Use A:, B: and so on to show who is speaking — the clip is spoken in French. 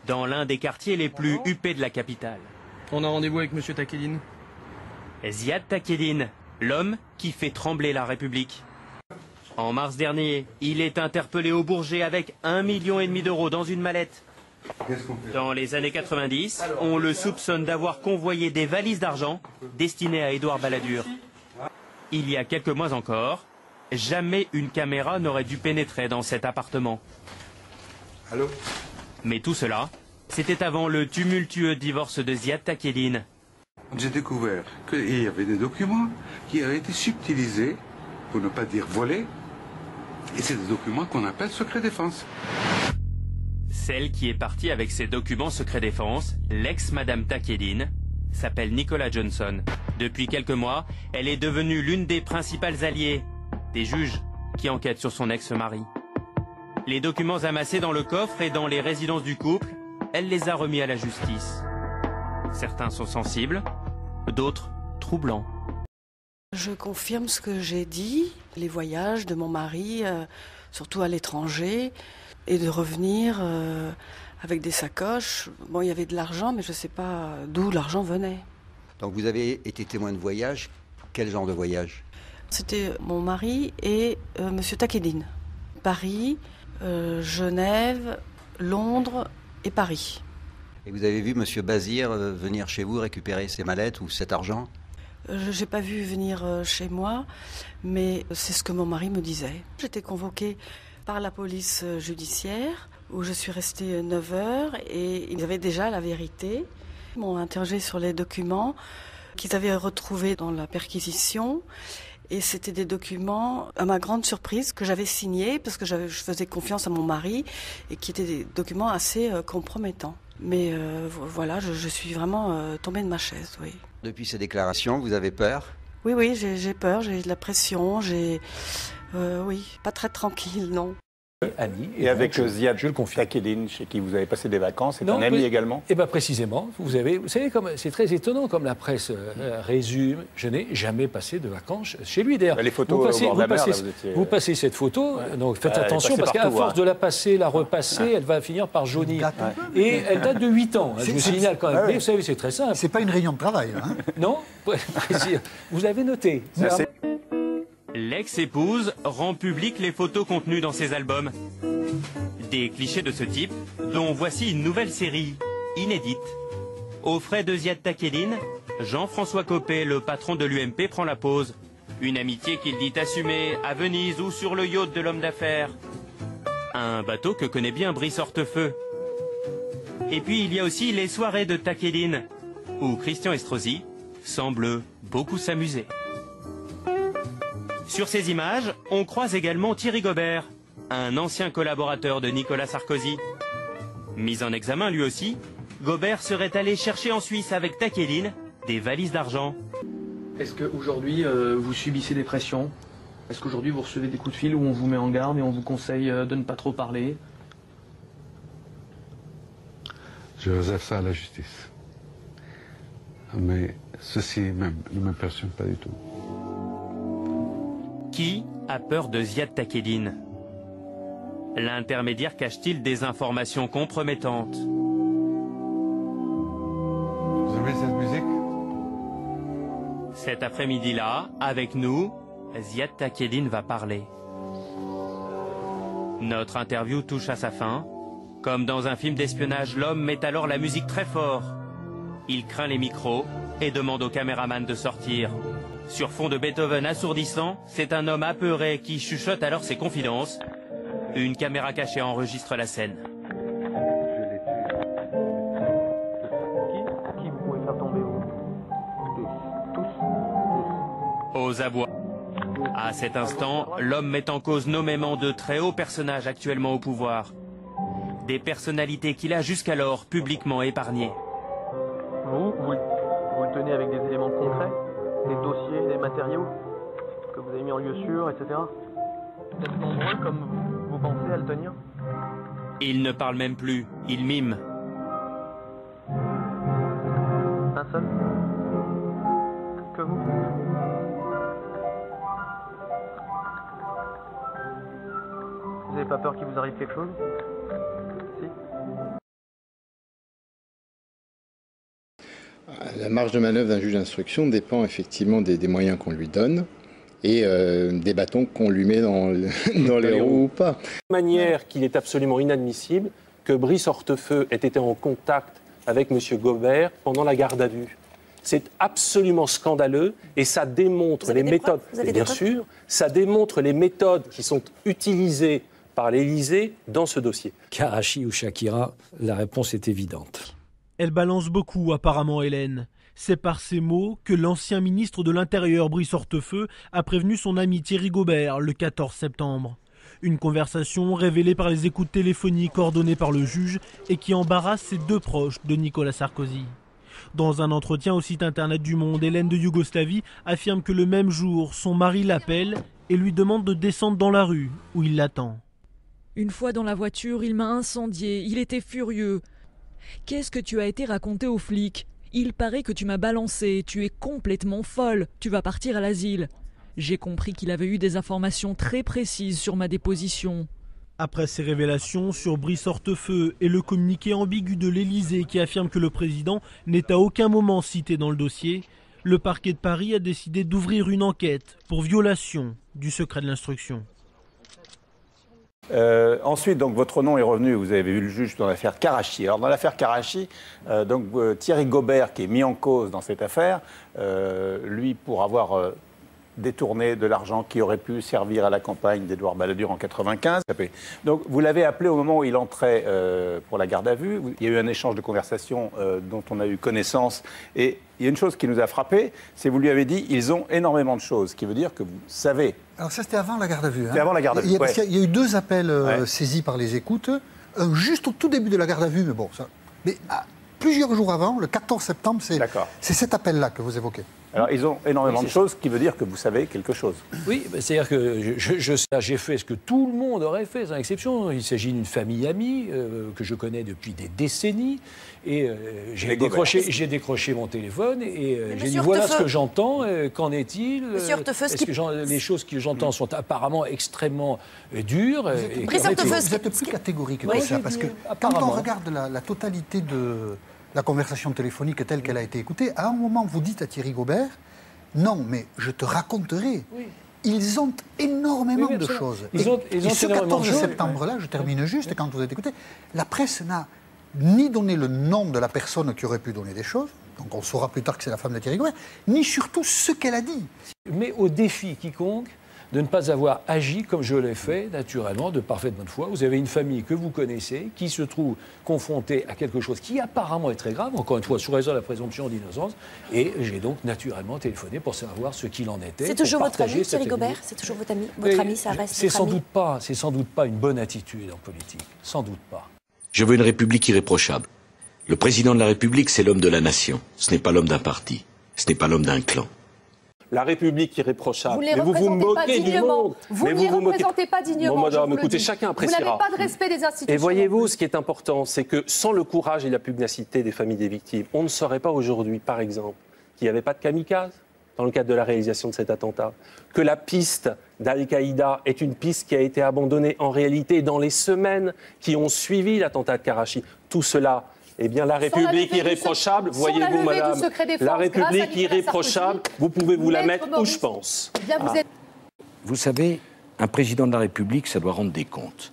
A: dans l'un des quartiers les plus huppés de la capitale.
B: On a rendez-vous avec Monsieur Takedine.
A: Ziad Takedine, l'homme qui fait trembler la République. En mars dernier, il est interpellé au Bourget avec 1,5 million d'euros dans une mallette. Dans les années 90, on le soupçonne d'avoir convoyé des valises d'argent destinées à Édouard Balladur. Il y a quelques mois encore, jamais une caméra n'aurait dû pénétrer dans cet appartement.
C: Allô ?
A: Mais tout cela, c'était avant le tumultueux divorce de Ziad Takedine.
C: J'ai découvert qu'il y avait des documents qui avaient été subtilisés, pour ne pas dire volés, et c'est des documents qu'on appelle secret défense.
A: Celle qui est partie avec ces documents secret défense, l'ex-madame Takedine, s'appelle Nicola Johnson. Depuis quelques mois, elle est devenue l'une des principales alliées des juges qui enquêtent sur son ex-mari. Les documents amassés dans le coffre et dans les résidences du couple, elle les a remis à la justice. Certains sont sensibles, d'autres troublants.
D: Je confirme ce que j'ai dit, les voyages de mon mari, surtout à l'étranger, et de revenir avec des sacoches. Bon, il y avait de l'argent, mais je ne sais pas d'où l'argent venait.
E: Donc vous avez été témoin de voyage. Quel genre de voyage?
D: C'était mon mari et Monsieur Takedine. Paris, Genève, Londres et Paris.
E: Et vous avez vu Monsieur Bazir venir chez vous récupérer ses mallettes ou cet argent?
D: Je n'ai pas vu venir chez moi, mais c'est ce que mon mari me disait. J'étais convoquée par la police judiciaire, où je suis restée 9 heures, et ils avaient déjà la vérité. Ils m'ont interrogée sur les documents qu'ils avaient retrouvés dans la perquisition. Et c'était des documents, à ma grande surprise, que j'avais signés, parce que je faisais confiance à mon mari, et qui étaient des documents assez compromettants. Mais voilà, je suis vraiment tombée de ma chaise, oui.
E: Depuis ces déclarations, vous avez peur?
D: Oui, j'ai peur, j'ai de la pression, oui, pas très tranquille, non.
F: Ami.
G: Et avec Ziad
F: je le confirme.
G: Takedine, chez qui vous avez passé des vacances, c'est
F: Non,
G: un ami également?
F: Eh bien précisément, vous savez, c'est très étonnant comme la presse résume. Je n'ai jamais passé de vacances chez lui. D'ailleurs,
G: Les photos au bord de la mer, là,
F: vous passez cette photo, donc faites attention, parce qu'à force de la passer, la repasser, elle va finir par jaunir. Et elle date de 8 ans, je vous signale quand même. Mais vous savez, c'est très simple.
H: C'est pas une réunion de travail, hein?
F: Non? Vous avez noté.
A: L'ex-épouse rend public les photos contenues dans ses albums. Des clichés de ce type, dont voici une nouvelle série, inédite. Aux frais de Ziad Takedine, Jean-François Copé, le patron de l'UMP, prend la pause. Une amitié qu'il dit assumer à Venise ou sur le yacht de l'homme d'affaires. Un bateau que connaît bien Brice Hortefeux. Et puis il y a aussi les soirées de Takedine, où Christian Estrosi semble beaucoup s'amuser. Sur ces images, on croise également Thierry Gobert, un ancien collaborateur de Nicolas Sarkozy. Mis en examen lui aussi, Gobert serait allé chercher en Suisse avec Takedine des valises d'argent.
B: Est-ce qu'aujourd'hui, vous subissez des pressions? Est-ce qu'aujourd'hui, vous recevez des coups de fil où on vous met en garde et on vous conseille de ne pas trop parler?
C: Je réserve ça à la justice. Mais ceci même ne m'impressionne pas du tout.
A: Qui a peur de Ziad Takedine? L'intermédiaire cache-t-il des informations compromettantes?
C: Vous aimez cette musique?
A: Cet après-midi-là, avec nous, Ziad Takedine va parler. Notre interview touche à sa fin. Comme dans un film d'espionnage, l'homme met alors la musique très fort. Il craint les micros et demande au caméraman de sortir. Sur fond de Beethoven assourdissant, c'est un homme apeuré qui chuchote alors ses confidences. Une caméra cachée enregistre la scène.
B: Qui vous pouvez faire tomber, vous? Tous.
A: Aux abois. À cet instant, l'homme met en cause nommément de très hauts personnages actuellement au pouvoir. Des personnalités qu'il a jusqu'alors publiquement épargnées.
B: Vous le tenez avec des éléments concrets? Des dossiers, des matériaux que vous avez mis en lieu sûr, etc. Vous êtes nombreux comme vous pensez à le tenir?
A: Il ne parle même plus, il mime.
B: Un seul? Que vous? Vous n'avez pas peur qu'il vous arrive quelque chose?
H: La marge de manœuvre d'un juge d'instruction dépend effectivement des moyens qu'on lui donne et des bâtons qu'on lui met dans les roues ou pas.
I: De manière qu'il est absolument inadmissible que Brice Hortefeux ait été en contact avec M. Gobert pendant la garde à vue. C'est absolument scandaleux et ça démontre les méthodes. Bien sûr, ça démontre les méthodes qui sont utilisées par l'Élysée dans ce dossier.
F: Karachi ou Shakira, la réponse est évidente.
J: Elle balance beaucoup apparemment, Hélène. C'est par ces mots que l'ancien ministre de l'Intérieur Brice Hortefeux a prévenu son ami Thierry Gobert le 14 septembre. Une conversation révélée par les écoutes téléphoniques ordonnées par le juge et qui embarrasse ses deux proches de Nicolas Sarkozy. Dans un entretien au site internet du Monde, Hélène de Yougoslavie affirme que le même jour, son mari l'appelle et lui demande de descendre dans la rue où il l'attend.
K: Une fois dans la voiture, il m'a incendié, il était furieux. Qu'est-ce que tu as été raconté aux flics? Il paraît que tu m'as balancé, tu es complètement folle, tu vas partir à l'asile. J'ai compris qu'il avait eu des informations très précises sur ma déposition.
J: Après ces révélations sur Brice Hortefeux et le communiqué ambigu de l'Élysée qui affirme que le président n'est à aucun moment cité dans le dossier, le parquet de Paris a décidé d'ouvrir une enquête pour violation du secret de l'instruction.
G: Ensuite, donc, votre nom est revenu, vous avez vu le juge dans l'affaire Karachi. Alors, dans l'affaire Karachi, Thierry Gobert, qui est mis en cause dans cette affaire, lui, pour avoir détourné de l'argent qui aurait pu servir à la campagne d'Édouard Balladur en 1995. Donc, vous l'avez appelé au moment où il entrait pour la garde à vue. Il y a eu un échange de conversations dont on a eu connaissance. Et il y a une chose qui nous a frappé, c'est que vous lui avez dit « ils ont énormément de choses » ce qui veut dire que vous savez.
L: Alors ça, c'était avant la garde à vue.
G: C'était avant la garde à vue,
L: il y a eu 2 appels saisis par les écoutes, juste au tout début de la garde à vue, mais bon, ça... Mais plusieurs jours avant, le 14 septembre, c'est cet appel-là que vous évoquez.
G: Alors, ils ont énormément de choses, ce qui veut dire que vous savez quelque chose.
F: Oui, c'est-à-dire que j'ai fait ce que tout le monde aurait fait, sans exception. Il s'agit d'une famille amie que je connais depuis des décennies. Et j'ai décroché mon téléphone et j'ai dit voilà ce que j'entends, qu'en est-il? Est-ce que les choses que j'entends sont apparemment extrêmement dures?
L: Vous êtes plus catégorique que ça, parce que quand on regarde la totalité de la conversation téléphonique telle qu'elle a été écoutée, à un moment, vous dites à Thierry Gobert, non, mais je te raconterai. Oui. Ils ont énormément de choses. Et ce 14 septembre-là, je termine juste, quand vous êtes écouté, la presse n'a ni donné le nom de la personne qui aurait pu donner des choses, donc on saura plus tard que c'est la femme de Thierry Gobert, ni surtout ce qu'elle a dit.
F: Mais au défi quiconque de ne pas avoir agi comme je l'ai fait, naturellement, de parfaite bonne foi. Vous avez une famille que vous connaissez, qui se trouve confrontée à quelque chose qui apparemment est très grave, encore une fois, sous raison de la présomption d'innocence, et j'ai donc naturellement téléphoné pour savoir ce qu'il en était.
M: C'est toujours votre ami, Thierry Gobert? C'est toujours votre ami, ça reste
F: c'est sans doute pas une bonne attitude en politique, sans doute pas.
N: Je veux une République irréprochable. Le président de la République, c'est l'homme de la nation. Ce n'est pas l'homme d'un parti, ce n'est pas l'homme d'un clan.
I: La République irréprochable.
M: Vous vous moquez du monde. Vous ne les représentez pas dignement.
I: Bon, madame, écoutez, chacun appréciera.
M: Vous n'avez pas de respect des institutions.
I: Et voyez-vous, ce qui est important, c'est que sans le courage et la pugnacité des familles des victimes, on ne saurait pas aujourd'hui, par exemple, qu'il n'y avait pas de kamikaze dans le cadre de la réalisation de cet attentat, que la piste d'Al-Qaïda est une piste qui a été abandonnée en réalité dans les semaines qui ont suivi l'attentat de Karachi. Tout cela... Eh bien, la République irréprochable, voyez-vous, madame, la République irréprochable, vous pouvez vous la mettre où je pense.
N: Vous savez, un président de la République, ça doit rendre des comptes.